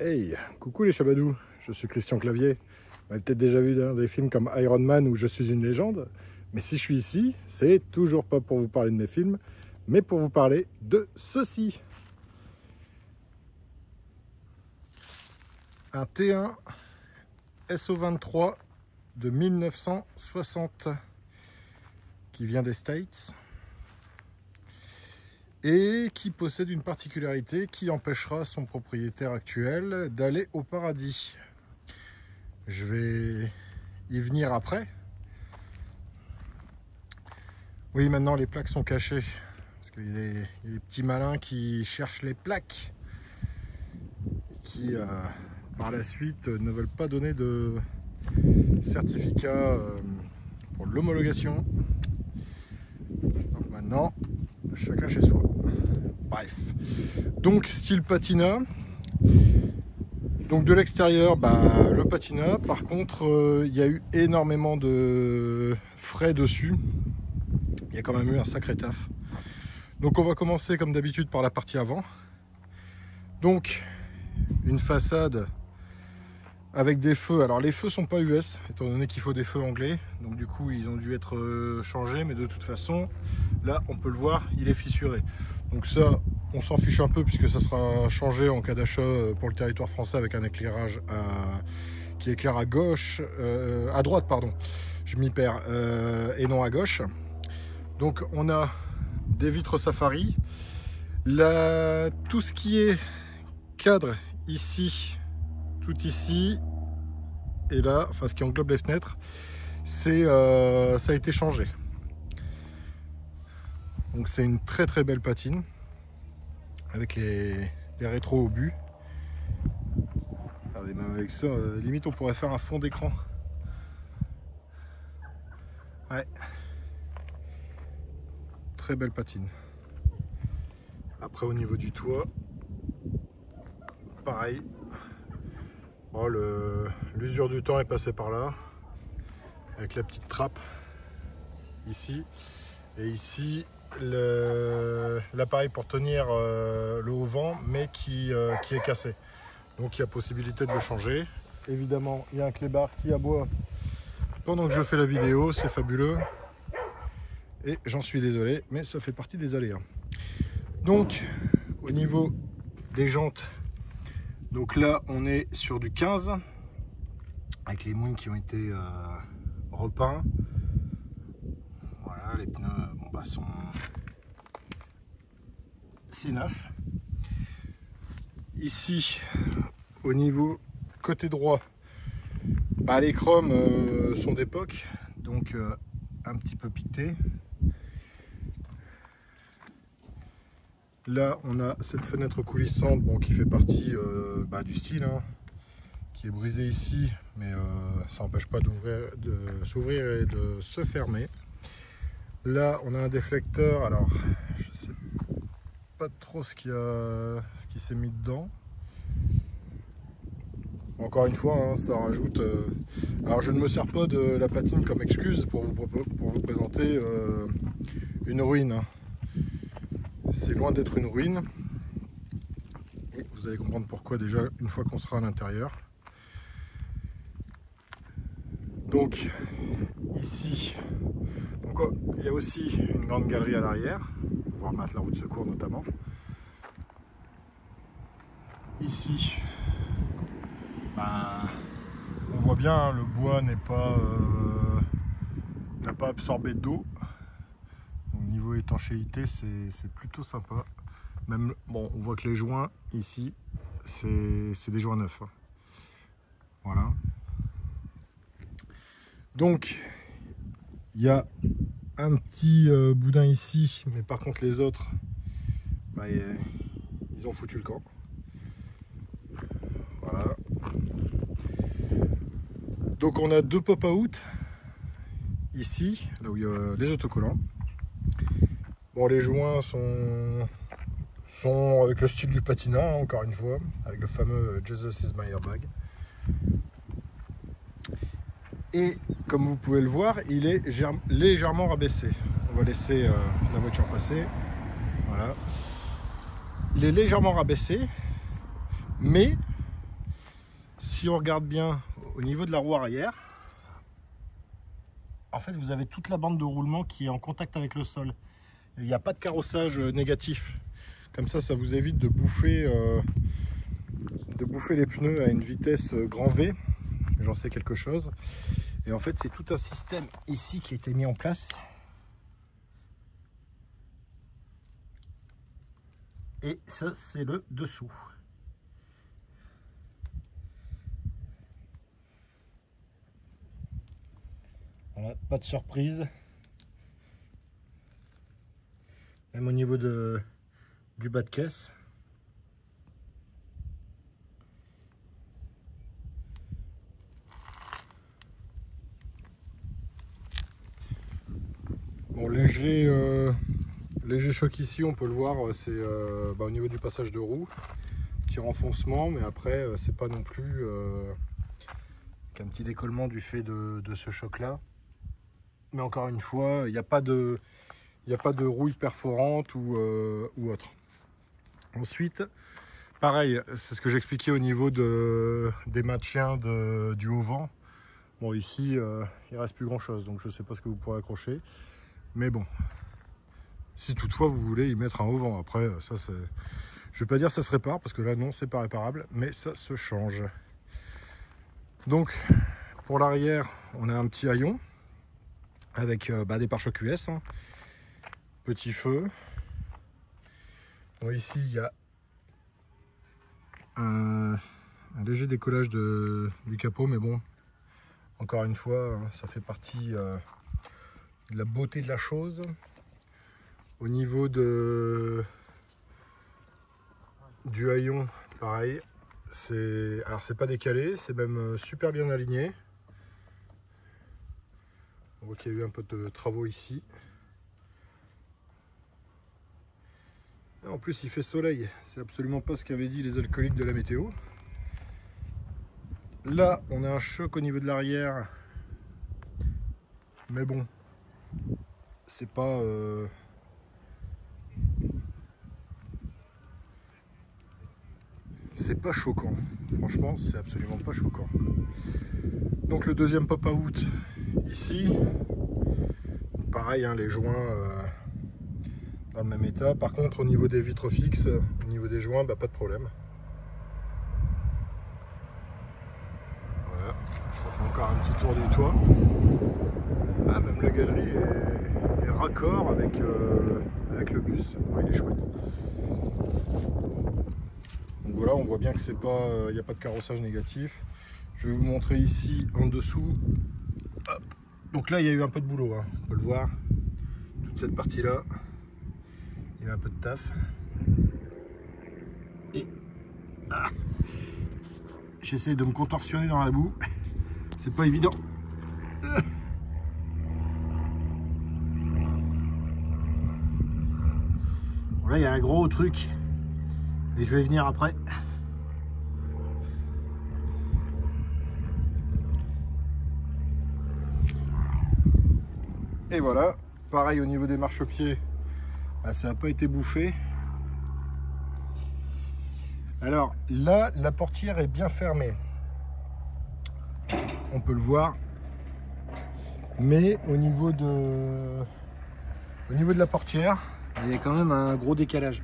Hey, coucou les chabadous, je suis Christian Clavier. Vous m'avez peut-être déjà vu dans des films comme Iron Man où je suis une légende. Mais si je suis ici, c'est toujours pas pour vous parler de mes films, mais pour vous parler de ceci. Un T1 SO23 de 1960 qui vient des States et qui possède une particularité qui empêchera son propriétaire actuel d'aller au paradis. Je vais y venir après. Oui, maintenant les plaques sont cachées parce qu'il y a des petits malins qui cherchent les plaques qui par la suite ne veulent pas donner de certificat pour l'homologation. Donc maintenant, chacun chez soi. Bref. Donc style patina. Donc de l'extérieur, le patina. Par contre, il y a eu énormément de frais dessus. Il y a quand même eu un sacré taf. Donc on va commencer comme d'habitude par la partie avant. Donc une façade avec des feux. Alors les feux sont pas US, étant donné qu'il faut des feux anglais. Donc du coup ils ont dû être changés, mais de toute façon, là on peut le voir, il est fissuré. Donc ça, on s'en fiche un peu puisque ça sera changé en cas d'achat pour le territoire français avec un éclairage qui éclaire à gauche, à droite pardon, je m'y perds, et non à gauche. Donc on a des vitres Safari. Là, tout ce qui est cadre ici, tout ici et là, enfin ce qui englobe les fenêtres, ça a été changé. Donc c'est une très très belle patine avec les rétros au but. Regardez, même avec ça, limite on pourrait faire un fond d'écran. Ouais, très belle patine. Après au niveau du toit, pareil. Bon, l'usure du temps est passée par là, avec la petite trappe ici, et ici l'appareil pour tenir le haut vent, mais qui est cassé. Donc il y a possibilité de le changer. Évidemment, il y a un clébard qui aboie pendant que je fais la vidéo, c'est fabuleux. Et j'en suis désolé, mais ça fait partie des aléas. Donc, au niveau des jantes, donc là on est sur du 15 avec les moules qui ont été repeints. Voilà, les pneus sont c'est neuf. Ici au niveau côté droit, les chromes sont d'époque, donc un petit peu piquetés. Là, on a cette fenêtre coulissante qui fait partie du style, qui est brisée ici, mais ça n'empêche pas de s'ouvrir et de se fermer. Là, on a un déflecteur. Alors, je sais pas trop ce qui s'est mis dedans. Encore une fois, ça rajoute. Alors, je ne me sers pas de la patine comme excuse pour vous présenter une ruine. C'est loin d'être une ruine, et vous allez comprendre pourquoi déjà une fois qu'on sera à l'intérieur. Donc ici, il y a aussi une grande galerie à l'arrière, pour pouvoir mettre la roue de secours notamment. Ici, on voit bien, le bois n'a pas absorbé d'eau. Niveau étanchéité, c'est plutôt sympa. Même, on voit que les joints ici, c'est des joints neufs. Voilà. Donc, il y a un petit boudin ici, mais par contre les autres, ils ont foutu le camp. Voilà. Donc on a deux pop-out ici, là où il y a les autocollants. Bon, les joints sont avec le style du patina, encore une fois, avec le fameux Jesus is my airbag. Et comme vous pouvez le voir, il est légèrement rabaissé. On va laisser la voiture passer. Voilà. Il est légèrement rabaissé, mais Si on regarde bien au niveau de la roue arrière, en fait vous avez toute la bande de roulement qui est en contact avec le sol. Il n'y a pas de carrossage négatif. Comme ça vous évite de bouffer les pneus à une vitesse grand V. J'en sais quelque chose. Et en fait c'est tout un système ici qui a été mis en place. Et ça c'est le dessous. Voilà, pas de surprise. Même au niveau du bas de caisse. Bon, léger choc ici, on peut le voir, c'est au niveau du passage de roue. Petit renfoncement, mais après, c'est pas non plus qu'un petit décollement du fait de ce choc-là. Mais encore une fois, il n'y a pas de rouille perforante ou autre. Ensuite, pareil, c'est ce que j'expliquais au niveau des maintiens du haut vent. Bon, ici, il reste plus grand chose, donc je ne sais pas ce que vous pourrez accrocher. Mais bon, si toutefois vous voulez y mettre un haut vent, après, ça c'est... Je ne vais pas dire que ça se répare, parce que là, non, c'est pas réparable, mais ça se change. Donc, pour l'arrière, on a un petit haillon avec des pare-chocs US, hein. Petit feu. Bon, ici, il y a un léger décollage du capot, mais bon, encore une fois, ça fait partie de la beauté de la chose. Au niveau du haillon, pareil, c'est pas décalé, c'est même super bien aligné. On voit qu'il y a eu un peu de travaux ici. Et en plus il fait soleil, c'est absolument pas ce qu'avaient dit les alcooliques de la météo. Là on a un choc au niveau de l'arrière, mais bon, c'est pas choquant. Franchement, c'est absolument pas choquant. Donc le deuxième pop-out ici, pareil, hein, les joints dans le même état. Par contre, au niveau des vitres fixes, au niveau des joints, pas de problème. Voilà, je refais encore un petit tour du toit. Ah, même la galerie est raccord avec le bus. Ouais, il est chouette. Donc voilà, on voit bien que c'est pas, il n'y a pas de carrossage négatif. Je vais vous montrer ici en dessous. Hop. Donc là, il y a eu un peu de boulot, hein. On peut le voir. Toute cette partie-là, il y a un peu de taf. Et j'essaie de me contorsionner dans la boue. C'est pas évident. Bon, là, il y a un gros truc. Et je vais venir après. Et voilà, pareil au niveau des marchepieds, ça n'a pas été bouffé. Alors là, la portière est bien fermée. On peut le voir. Mais au niveau de la portière, il y a quand même un gros décalage.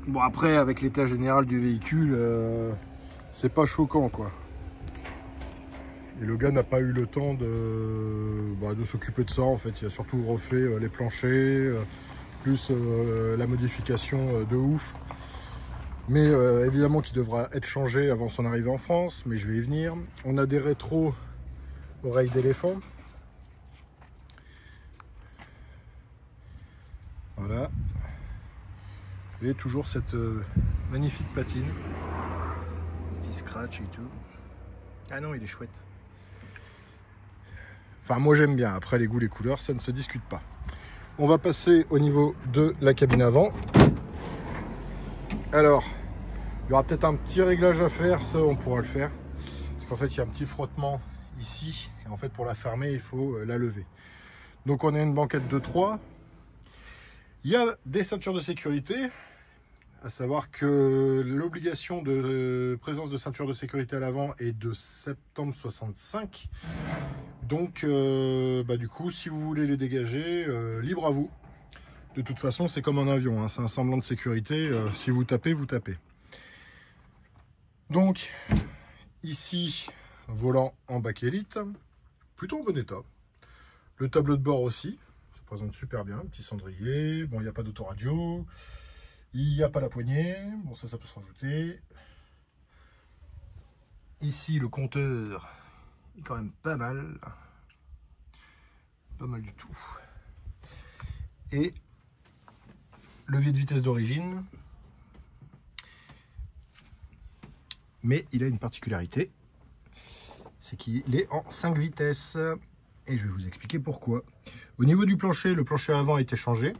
Bon, après, avec l'état général du véhicule, c'est pas choquant, quoi. Et le gars n'a pas eu le temps de s'occuper de ça, en fait. Il a surtout refait les planchers, plus la modification de ouf. Mais évidemment qu'il devra être changé avant son arrivée en France, mais je vais y venir. On a des rétros oreilles d'éléphant. Voilà. Et toujours cette magnifique patine. Petit scratch et tout. Ah non, il est chouette. Enfin, moi j'aime bien. Après, les goûts, les couleurs, ça ne se discute pas. On va passer au niveau de la cabine avant. Alors, il y aura peut-être un petit réglage à faire. Ça, on pourra le faire. Parce qu'en fait, il y a un petit frottement ici. Et en fait, pour la fermer, il faut la lever. Donc, on a une banquette de 3. Il y a des ceintures de sécurité. À savoir que l'obligation de présence de ceinture de sécurité à l'avant est de septembre 65. Donc, du coup, si vous voulez les dégager, libre à vous. De toute façon, c'est comme un avion, hein, c'est un semblant de sécurité. Si vous tapez, vous tapez. Donc, ici, volant en bakélite, plutôt en bon état. Le tableau de bord aussi, se présente super bien. Petit cendrier, bon, il n'y a pas d'autoradio, il n'y a pas la poignée, bon, ça peut se rajouter. Ici, le compteur est quand même pas mal du tout. Et levier de vitesse d'origine, mais il a une particularité, c'est qu'il est en 5 vitesses et je vais vous expliquer pourquoi. Au niveau du plancher, le plancher avant a été changé,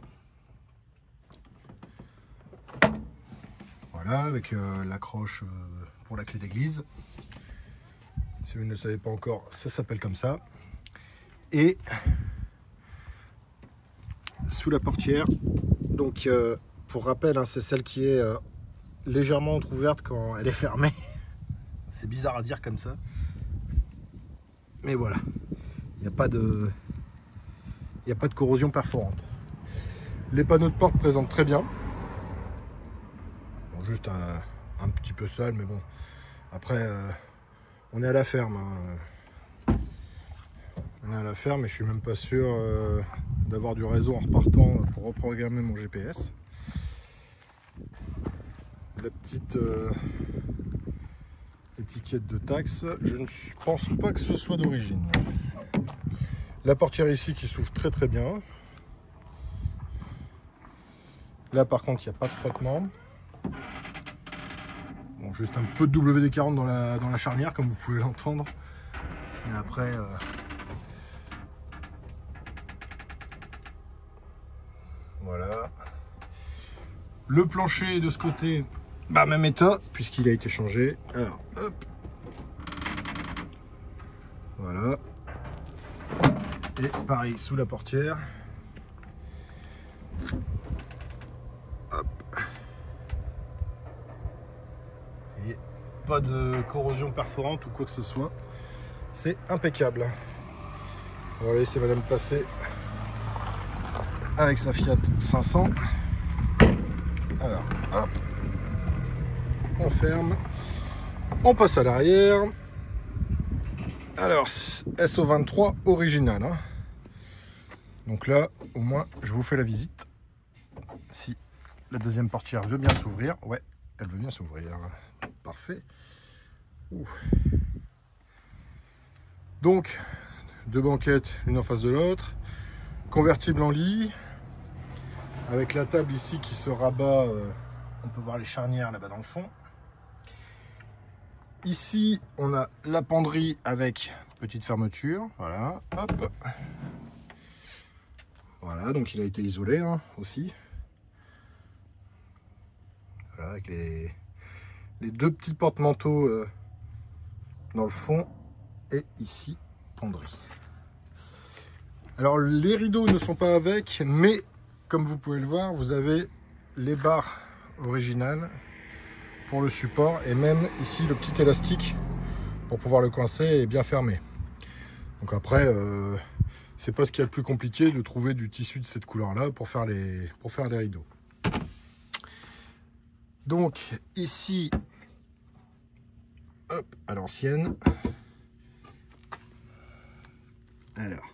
voilà, avec l'accroche pour la clé d'église. Si vous ne le savez pas encore, ça s'appelle comme ça. Et sous la portière, donc pour rappel, hein, c'est celle qui est légèrement entrouverte quand elle est fermée. C'est bizarre à dire comme ça, mais voilà, il n'y a pas de corrosion perforante. Les panneaux de porte présentent très bien, bon, juste un petit peu sale, mais bon, après on est à la ferme, hein. On est à la ferme et je suis même pas sûr d'avoir du réseau en repartant pour reprogrammer mon GPS. La petite étiquette de taxe, je ne pense pas que ce soit d'origine. La portière ici qui s'ouvre très très bien. Là par contre il n'y a pas de frottement. Bon, juste un peu de WD-40 dans la charnière comme vous pouvez l'entendre. Mais après voilà. Le plancher de ce côté, même état, puisqu'il a été changé. Alors, hop. Voilà. Et pareil, sous la portière. Hop. Et pas de corrosion perforante ou quoi que ce soit. C'est impeccable. On va laisser madame passer avec sa Fiat 500. Alors, hop, on ferme, on passe à l'arrière. Alors, SO23 original, hein. Donc là, au moins, je vous fais la visite. Si la deuxième portière veut bien s'ouvrir, ouais, elle veut bien s'ouvrir. Parfait. Ouh. Donc, deux banquettes, une en face de l'autre, convertible en lit. Avec la table ici qui se rabat, on peut voir les charnières là-bas dans le fond. Ici, on a la penderie avec petite fermeture. Voilà, hop. Voilà, donc il a été isolé, hein, aussi. Voilà, avec les deux petits porte-manteaux dans le fond. Et ici, penderie. Alors, les rideaux ne sont pas avec, mais comme vous pouvez le voir, vous avez les barres originales pour le support et même ici le petit élastique pour pouvoir le coincer et bien fermer. Donc après, c'est pas ce qu'il y a de plus compliqué de trouver du tissu de cette couleur là pour faire les rideaux. Donc ici, hop, à l'ancienne. Alors,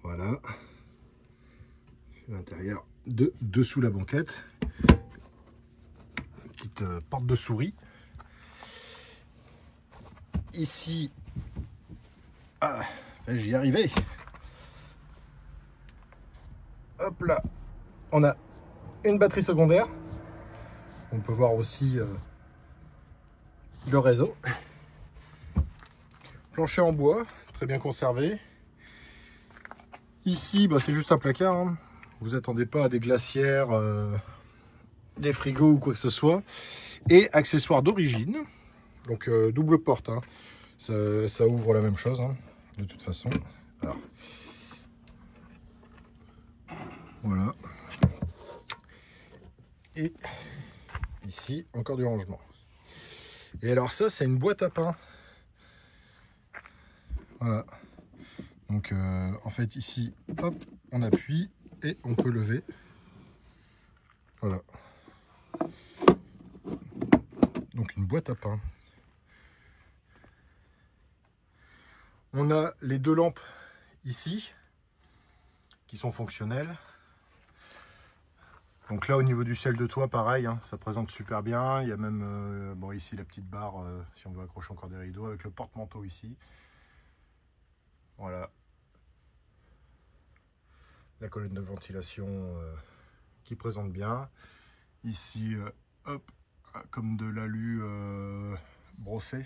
voilà. L'intérieur de dessous la banquette, une petite porte de souris. Ici, j'y arrivais. Hop là, on a une batterie secondaire. On peut voir aussi le réseau. Plancher en bois, très bien conservé. Ici, c'est juste un placard, hein. Vous attendez pas à des glacières, des frigos ou quoi que ce soit. Et accessoires d'origine. Donc double porte, hein. Ça ouvre la même chose, hein, de toute façon. Alors, voilà. Et ici, encore du rangement. Et alors ça, c'est une boîte à pain. Voilà. Donc en fait ici, hop, on appuie et on peut lever. Voilà. Donc une boîte à pain. On a les deux lampes ici qui sont fonctionnelles. Donc là au niveau du ciel de toit, pareil, hein, ça présente super bien. Il y a même bon, ici la petite barre, si on veut accrocher encore des rideaux, avec le porte-manteau ici. Voilà. La colonne de ventilation qui présente bien. Ici, hop, comme de l'alu brossé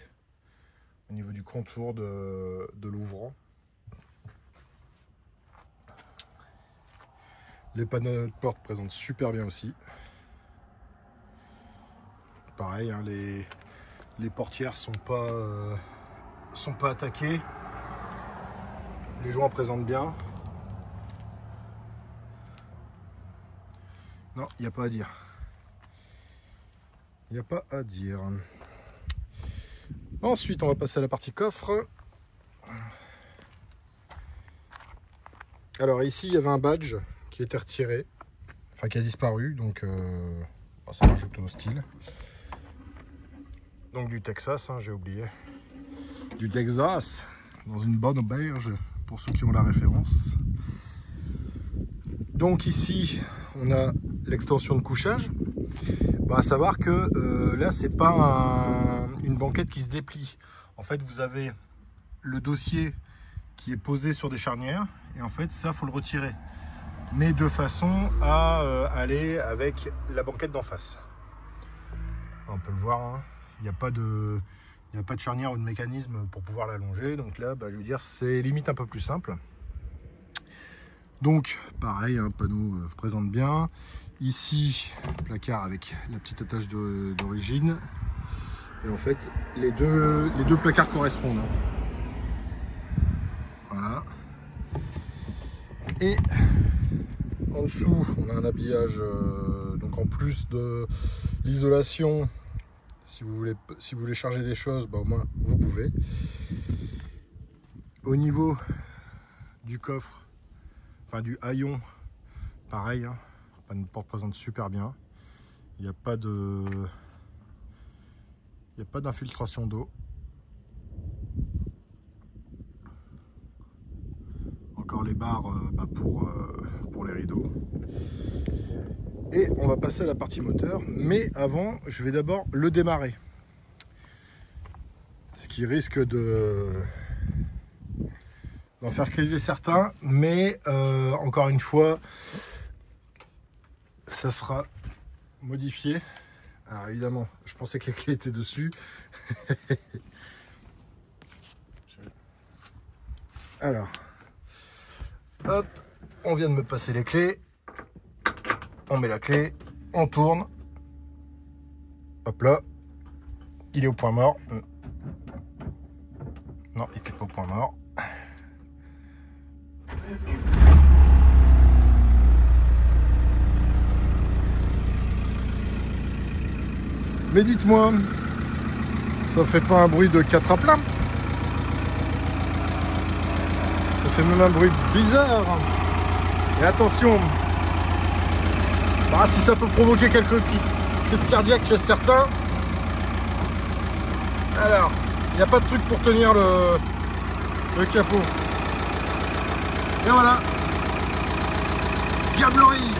au niveau du contour de l'ouvrant. Les panneaux de porte présentent super bien aussi. Pareil, hein, les portières sont pas attaquées. Les joints présentent bien. Non, il n'y a pas à dire. Il n'y a pas à dire. Ensuite, on va passer à la partie coffre. Alors ici, il y avait un badge qui était retiré, enfin qui a disparu, donc ça rajoute au style. Donc du Texas, hein, j'ai oublié. Du Texas, dans une bonne auberge, pour ceux qui ont la référence. Donc ici, on a l'extension de couchage. Bah, à savoir que là, c'est pas une banquette qui se déplie. En fait, vous avez le dossier qui est posé sur des charnières. Et en fait, ça, faut le retirer. Mais de façon à aller avec la banquette d'en face. On peut le voir, hein. Il n'y a pas de charnière ou de mécanisme pour pouvoir l'allonger. Donc là, bah, je veux dire, c'est limite un peu plus simple. Donc, pareil, un panneau présente bien. Ici, placard avec la petite attache d'origine. Et en fait, les deux placards correspondent. Hein. Voilà. Et en dessous, on a un habillage, donc en plus de l'isolation, si vous voulez charger des choses, bah, au moins vous pouvez. Au niveau du coffre, enfin du haillon, pareil, hein, une porte présente super bien. Il n'y a pas d'infiltration d'eau. Encore les barres pour les rideaux. Et on va passer à la partie moteur. Mais avant, je vais d'abord le démarrer. Ce qui risque d'en faire criser certains. Mais encore une fois, ça sera modifié. Alors évidemment, je pensais que les clés étaient dessus. Alors, hop, on vient de me passer les clés. On met la clé, on tourne. Hop là, il est au point mort. Non, il n'était pas au point mort. Mais dites-moi, ça fait pas un bruit de 4 à plat? Ça fait même un bruit bizarre. Et attention, bah, si ça peut provoquer quelques crises cardiaques chez certains, alors, il n'y a pas de truc pour tenir le capot. Et voilà, diablerie.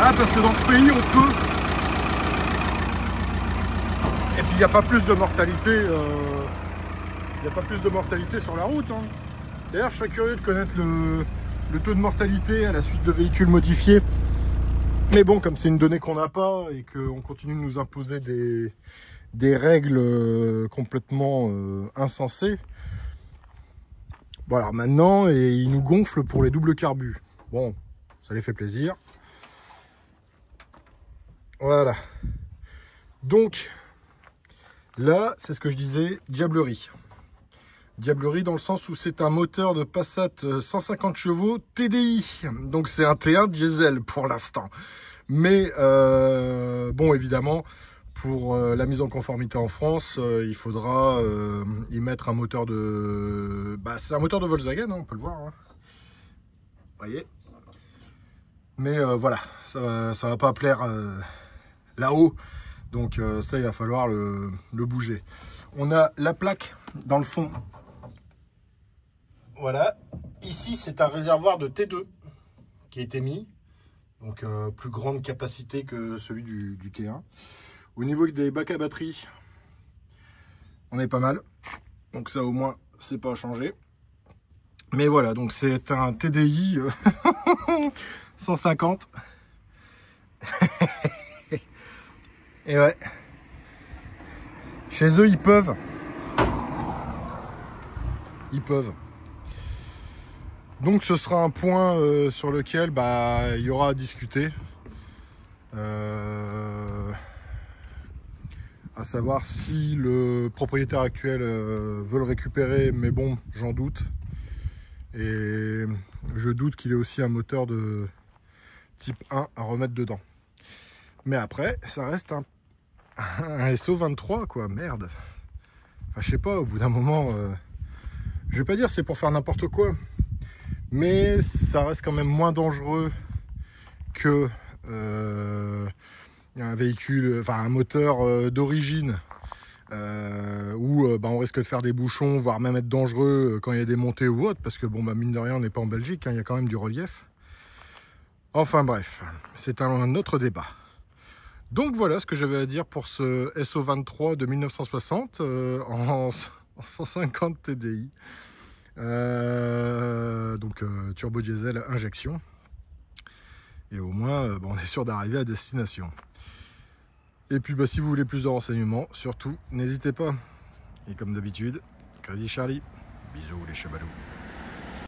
Ah, parce que dans ce pays, on peut. Et puis, il n'y a pas plus de mortalité. Il n'y a pas plus de mortalité sur la route. Hein. D'ailleurs, je serais curieux de connaître le taux de mortalité à la suite de véhicules modifiés. Mais bon, comme c'est une donnée qu'on n'a pas et qu'on continue de nous imposer des règles complètement insensées. Bon, alors maintenant, ils nous gonflent pour les doubles carbus. Bon, ça les fait plaisir. Voilà. Donc, Là, c'est ce que je disais, diablerie. Diablerie dans le sens où c'est un moteur de Passat 150 chevaux TDI. Donc c'est un T1 diesel pour l'instant. Mais bon, évidemment, pour la mise en conformité en France, il faudra y mettre un moteur de... Bah, c'est un moteur de Volkswagen, hein, on peut le voir. Hein. Vous voyez. Mais voilà, ça va pas plaire là-haut. Donc ça, il va falloir le bouger. On a la plaque dans le fond. Voilà. Ici, c'est un réservoir de T2 qui a été mis. Donc plus grande capacité que celui du T1. Au niveau des bacs à batterie, on est pas mal. Donc ça, au moins, c'est pas changé. Mais voilà, donc c'est un TDI 150. Et ouais. Chez eux, ils peuvent. Ils peuvent. Donc ce sera un point sur lequel il y aura à discuter. À savoir si le propriétaire actuel veut le récupérer, mais bon, j'en doute. Et je doute qu'il ait aussi un moteur de type 1 à remettre dedans. Mais après, ça reste un SO23, quoi, merde. Enfin, je sais pas, au bout d'un moment, je vais pas dire c'est pour faire n'importe quoi, mais ça reste quand même moins dangereux que un véhicule, enfin un moteur d'origine où on risque de faire des bouchons, voire même être dangereux quand il y a des montées ou autre, parce que bon, mine de rien, on n'est pas en Belgique, hein, il y a quand même du relief. Enfin bref, c'est un autre débat. Donc voilà ce que j'avais à dire pour ce SO23 de 1960 en 150 TDI. Donc turbo diesel injection. Et au moins, on est sûr d'arriver à destination. Et puis si vous voulez plus de renseignements, surtout, n'hésitez pas. Et comme d'habitude, Crazy Charlie. Bisous les chevalous.